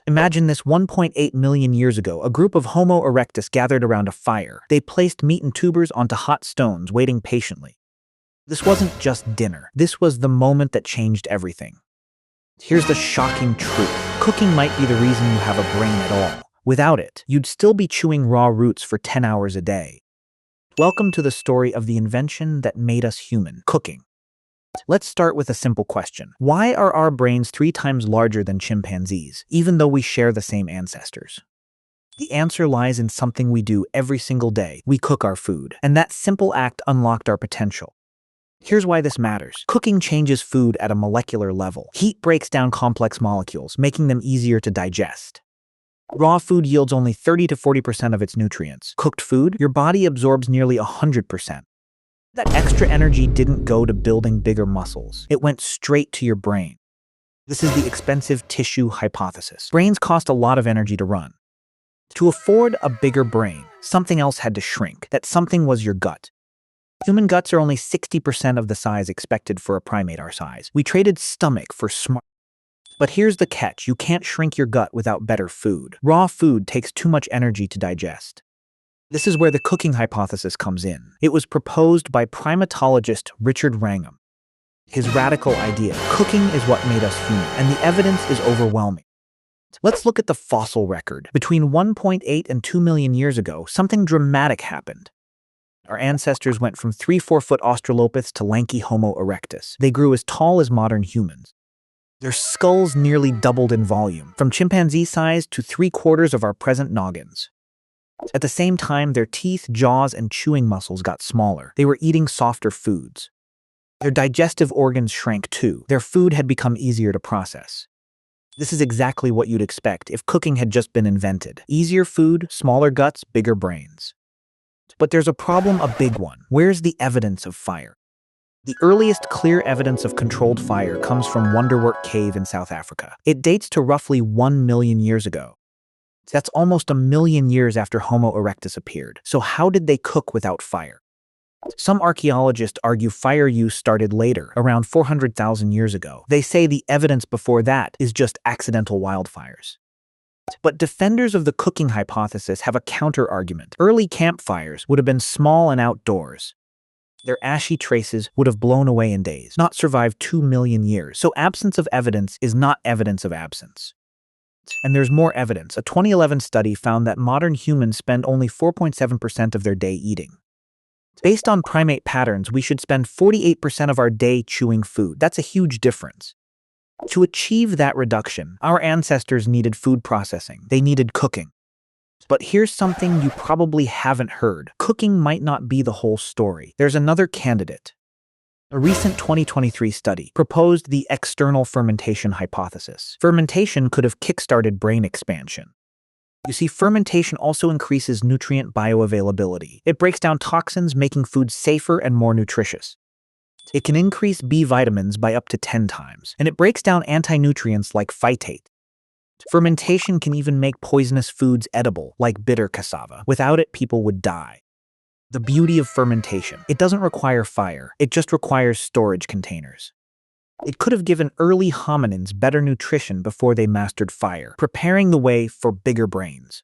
Imagine this: 1.8 million years ago, a group of Homo erectus gathered around a fire. They placed meat and tubers onto hot stones, waiting patiently. This wasn't just dinner. This was the moment that changed everything. Here's the shocking truth. Cooking might be the reason you have a brain at all. Without it, you'd still be chewing raw roots for 10 hours a day. Welcome to the story of the invention that made us human: cooking. Let's start with a simple question. Why are our brains 3 times larger than chimpanzees, even though we share the same ancestors? The answer lies in something we do every single day. We cook our food, and that simple act unlocked our potential. Here's why this matters. Cooking changes food at a molecular level. Heat breaks down complex molecules, making them easier to digest. Raw food yields only 30 to 40% of its nutrients. Cooked food, your body absorbs nearly 100%. That extra energy didn't go to building bigger muscles. It went straight to your brain. This is the expensive tissue hypothesis. Brains cost a lot of energy to run. To afford a bigger brain, something else had to shrink. That something was your gut. Human guts are only 60% of the size expected for a primate our size. We traded stomach for smart. But here's the catch: you can't shrink your gut without better food. Raw food takes too much energy to digest. This is where the cooking hypothesis comes in. It was proposed by primatologist Richard Wrangham. His radical idea: cooking is what made us human, and the evidence is overwhelming. Let's look at the fossil record. Between 1.8 and 2 million years ago, something dramatic happened. Our ancestors went from 3-4 foot Australopiths to lanky Homo erectus. They grew as tall as modern humans. Their skulls nearly doubled in volume, from chimpanzee size to 3/4 of our present noggins. At the same time, their teeth, jaws, and chewing muscles got smaller. They were eating softer foods. Their digestive organs shrank too. Their food had become easier to process. This is exactly what you'd expect if cooking had just been invented. Easier food, smaller guts, bigger brains. But there's a problem, a big one. Where's the evidence of fire? The earliest clear evidence of controlled fire comes from Wonderwork Cave in South Africa. It dates to roughly 1 million years ago. That's almost 1 million years after Homo erectus appeared. So how did they cook without fire? Some archaeologists argue fire use started later, around 400,000 years ago. They say the evidence before that is just accidental wildfires. But defenders of the cooking hypothesis have a counter-argument. Early campfires would have been small and outdoors. Their ashy traces would have blown away in days, not survived 2 million years. So absence of evidence is not evidence of absence. And there's more evidence. A 2011 study found that modern humans spend only 4.7% of their day eating. Based on primate patterns, we should spend 48% of our day chewing food. That's a huge difference. To achieve that reduction, our ancestors needed food processing. They needed cooking. But here's something you probably haven't heard. Cooking might not be the whole story. There's another candidate. A recent 2023 study proposed the external fermentation hypothesis. Fermentation could have kickstarted brain expansion. You see, fermentation also increases nutrient bioavailability. It breaks down toxins, making food safer and more nutritious. It can increase B vitamins by up to 10 times, and it breaks down anti-nutrients like phytate. Fermentation can even make poisonous foods edible, like bitter cassava. Without it, people would die. The beauty of fermentation: it doesn't require fire, it just requires storage containers. It could have given early hominins better nutrition before they mastered fire, preparing the way for bigger brains.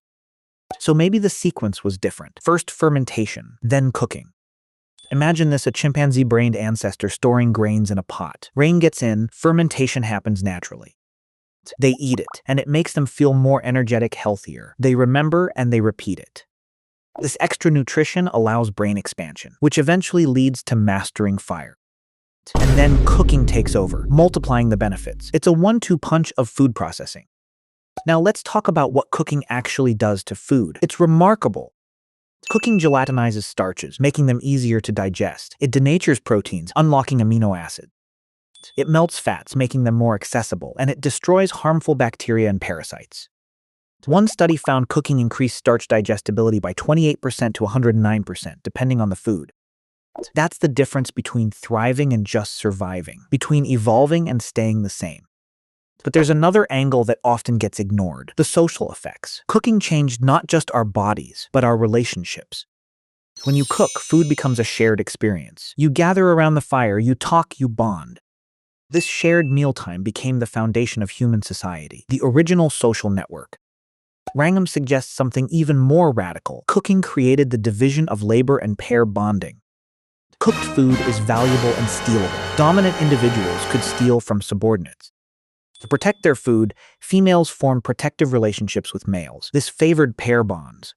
So maybe the sequence was different. First fermentation, then cooking. Imagine this: a chimpanzee-brained ancestor storing grains in a pot. Rain gets in, fermentation happens naturally. They eat it, and it makes them feel more energetic, healthier. They remember and they repeat it. This extra nutrition allows brain expansion, which eventually leads to mastering fire. And then cooking takes over, multiplying the benefits. It's a 1-2 punch of food processing. Now let's talk about what cooking actually does to food. It's remarkable. Cooking gelatinizes starches, making them easier to digest. It denatures proteins, unlocking amino acids. It melts fats, making them more accessible, and it destroys harmful bacteria and parasites. One study found cooking increased starch digestibility by 28% to 109%, depending on the food. That's the difference between thriving and just surviving, between evolving and staying the same. But there's another angle that often gets ignored: the social effects. Cooking changed not just our bodies, but our relationships. When you cook, food becomes a shared experience. You gather around the fire, you talk, you bond. This shared mealtime became the foundation of human society, the original social network. Wrangham suggests something even more radical. Cooking created the division of labor and pair bonding. Cooked food is valuable and stealable. Dominant individuals could steal from subordinates. To protect their food, females formed protective relationships with males. This favored pair bonds.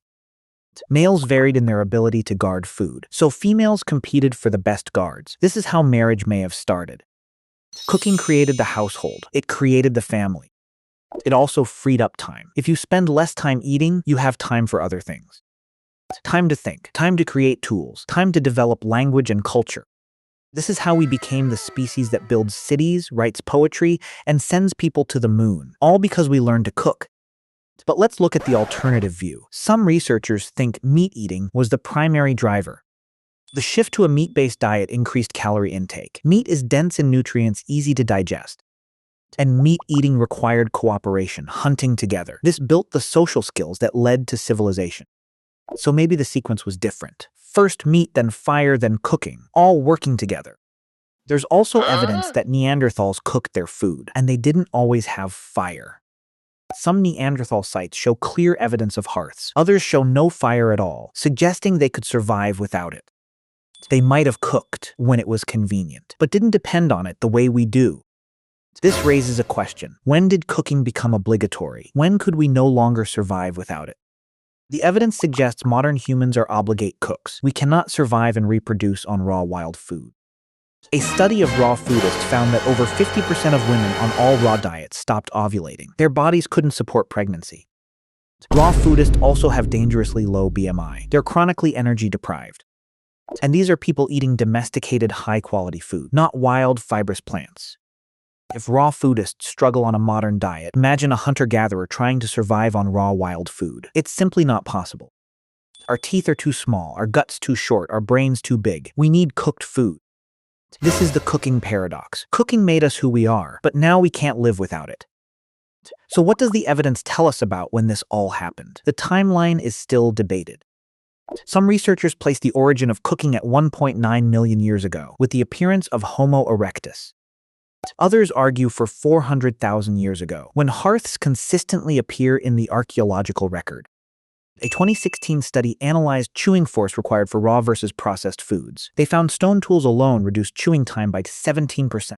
Males varied in their ability to guard food, so females competed for the best guards. This is how marriage may have started. Cooking created the household. It created the family. It also freed up time. If you spend less time eating, you have time for other things. Time to think, time to create tools, time to develop language and culture. This is how we became the species that builds cities, writes poetry, and sends people to the moon, all because we learned to cook. But let's look at the alternative view. Some researchers think meat eating was the primary driver. The shift to a meat-based diet increased calorie intake. Meat is dense in nutrients, easy to digest. And meat eating required cooperation, hunting together. This built the social skills that led to civilization. So maybe the sequence was different. First meat, then fire, then cooking, all working together. There's also evidence that Neanderthals cooked their food, and they didn't always have fire. Some Neanderthal sites show clear evidence of hearths. Others show no fire at all, suggesting they could survive without it. They might have cooked when it was convenient, but didn't depend on it the way we do. This raises a question. When did cooking become obligatory? When could we no longer survive without it? The evidence suggests modern humans are obligate cooks. We cannot survive and reproduce on raw wild food. A study of raw foodists found that over 50% of women on all raw diets stopped ovulating. Their bodies couldn't support pregnancy. Raw foodists also have dangerously low BMI. They're chronically energy deprived. And these are people eating domesticated, high-quality food, not wild, fibrous plants. If raw foodists struggle on a modern diet, imagine a hunter-gatherer trying to survive on raw wild food. It's simply not possible. Our teeth are too small, our guts too short, our brains too big. We need cooked food. This is the cooking paradox. Cooking made us who we are, but now we can't live without it. So what does the evidence tell us about when this all happened? The timeline is still debated. Some researchers place the origin of cooking at 1.9 million years ago, with the appearance of Homo erectus. Others argue for 400,000 years ago, when hearths consistently appear in the archaeological record. A 2016 study analyzed chewing force required for raw versus processed foods. They found stone tools alone reduced chewing time by 17%.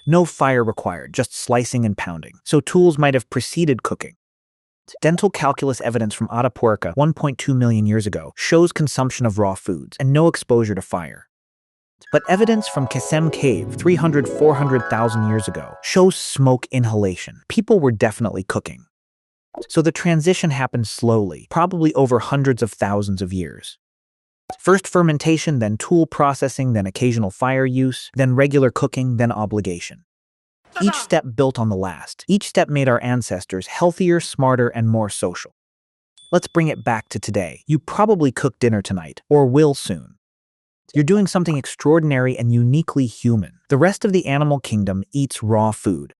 No fire required, just slicing and pounding, so tools might have preceded cooking. Dental calculus evidence from Atapuerca 1.2 million years ago shows consumption of raw foods and no exposure to fire. But evidence from Kasem Cave 400,000 years ago shows smoke inhalation. People were definitely cooking. So the transition happened slowly, probably over hundreds of thousands of years. First fermentation, then tool processing, then occasional fire use, then regular cooking, then obligation. Each step built on the last. Each step made our ancestors healthier, smarter, and more social. Let's bring it back to today. You probably cooked dinner tonight, or will soon. You're doing something extraordinary and uniquely human. The rest of the animal kingdom eats raw food.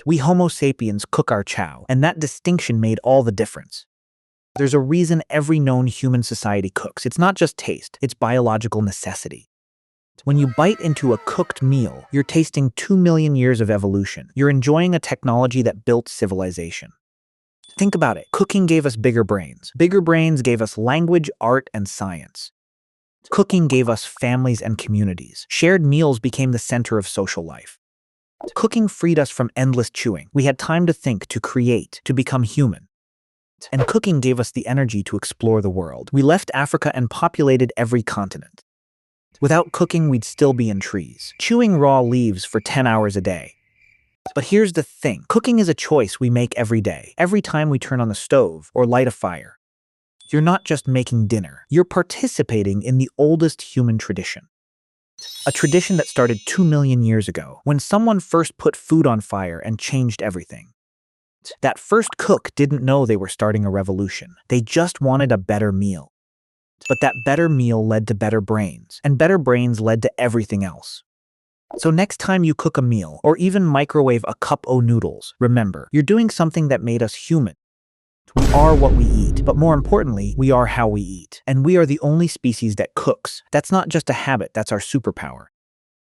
We Homo sapiens cook our chow, and that distinction made all the difference. There's a reason every known human society cooks. It's not just taste, it's biological necessity. When you bite into a cooked meal, you're tasting 2 million years of evolution. You're enjoying a technology that built civilization. Think about it. Cooking gave us bigger brains. Bigger brains gave us language, art, and science. Cooking gave us families and communities. Shared meals became the center of social life. Cooking freed us from endless chewing. We had time to think, to create, to become human. And cooking gave us the energy to explore the world. We left Africa and populated every continent. Without cooking, we'd still be in trees, chewing raw leaves for 10 hours a day. But here's the thing. Cooking is a choice we make every day, every time we turn on the stove or light a fire. You're not just making dinner. You're participating in the oldest human tradition. A tradition that started 2 million years ago, when someone first put food on fire and changed everything. That first cook didn't know they were starting a revolution. They just wanted a better meal. But that better meal led to better brains, and better brains led to everything else. So next time you cook a meal, or even microwave a cup of noodles, remember, you're doing something that made us human. We are what we eat, but more importantly, we are how we eat. And we are the only species that cooks. That's not just a habit, that's our superpower.